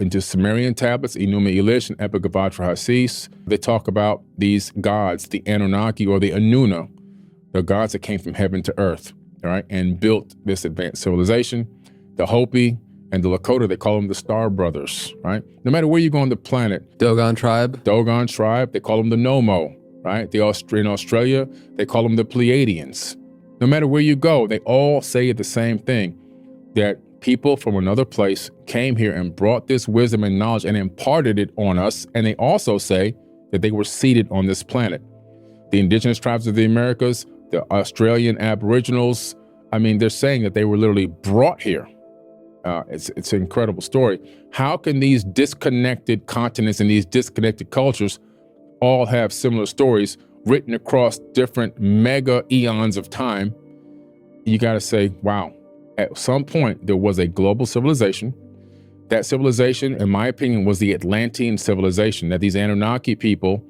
into Sumerian tablets, Enuma Elish and Epic of Atrahasis. They talk about these gods, the Anunnaki or the Anuna, the gods that came from heaven to earth, all right, and built this advanced civilization. The Hopi and the Lakota, they call them the Star Brothers, right? No matter where you go on the planet. Dogon tribe, they call them the Nomo, right? In Australia, they call them the Pleiadians. No matter where you go, they all say the same thing, that people from another place came here and brought this wisdom and knowledge and imparted it on us. And they also say that they were seated on this planet. The indigenous tribes of the Americas, the Australian Aboriginals, I mean, they're saying that they were literally brought here. It's an incredible story. How can these disconnected continents and these disconnected cultures all have similar stories written across different mega eons of time? You got to say, wow. At some point, there was a global civilization. That civilization, in my opinion, was the Atlantean civilization, that these Anunnaki people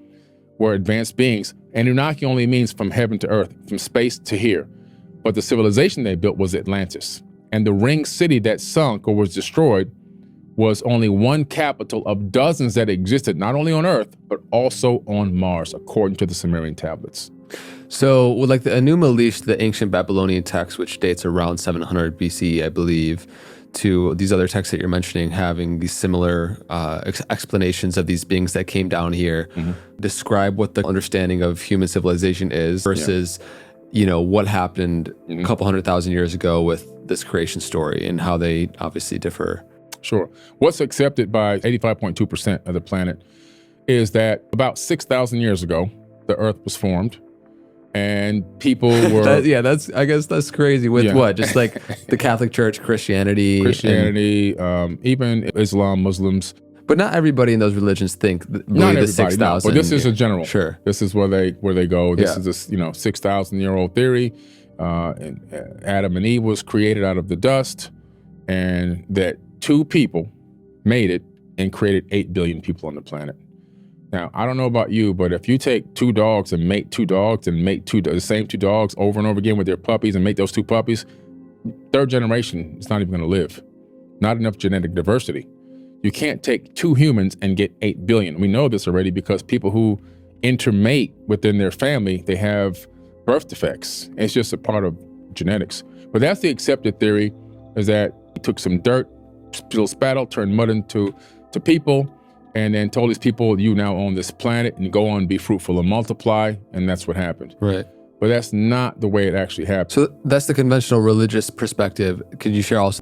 were advanced beings. Anunnaki only means from heaven to earth, from space to here. But the civilization they built was Atlantis. And the ring city that sunk or was destroyed was only one capital of dozens that existed, not only on Earth, but also on Mars, according to the Sumerian tablets. So like the Enuma Elish, the ancient Babylonian text, which dates around 700 BC, I believe, to these other texts that you're mentioning, having these similar explanations of these beings that came down here, describe what the understanding of human civilization is versus, you know, what happened a couple 100,000 years ago with this creation story and how they obviously differ. Sure. What's accepted by 85.2% of the planet is that about 6,000 years ago, the Earth was formed. And people were... I guess that's crazy with what? Just like the Catholic Church, Christianity, even Islam, Muslims. But not everybody in those religions believe the 6,000. No, but this is a general. Sure. This is where they go. This is this 6,000-year-old theory. And Adam and Eve was created out of the dust, and that two people made it and created 8 billion people on the planet. Now, I don't know about you, but if you take two dogs and mate two dogs and mate the same two dogs over and over again with their puppies and make those two puppies, third generation is not even going to live. Not enough genetic diversity. You can't take two humans and get 8 billion. We know this already because people who intermate within their family, they have birth defects. It's just a part of genetics. But that's the accepted theory, is that he took some dirt, little spattle, turned mud into people, and then told these people, you now own this planet and go on, be fruitful and multiply. And that's what happened. Right. But that's not the way it actually happened. So that's the conventional religious perspective. Could you share also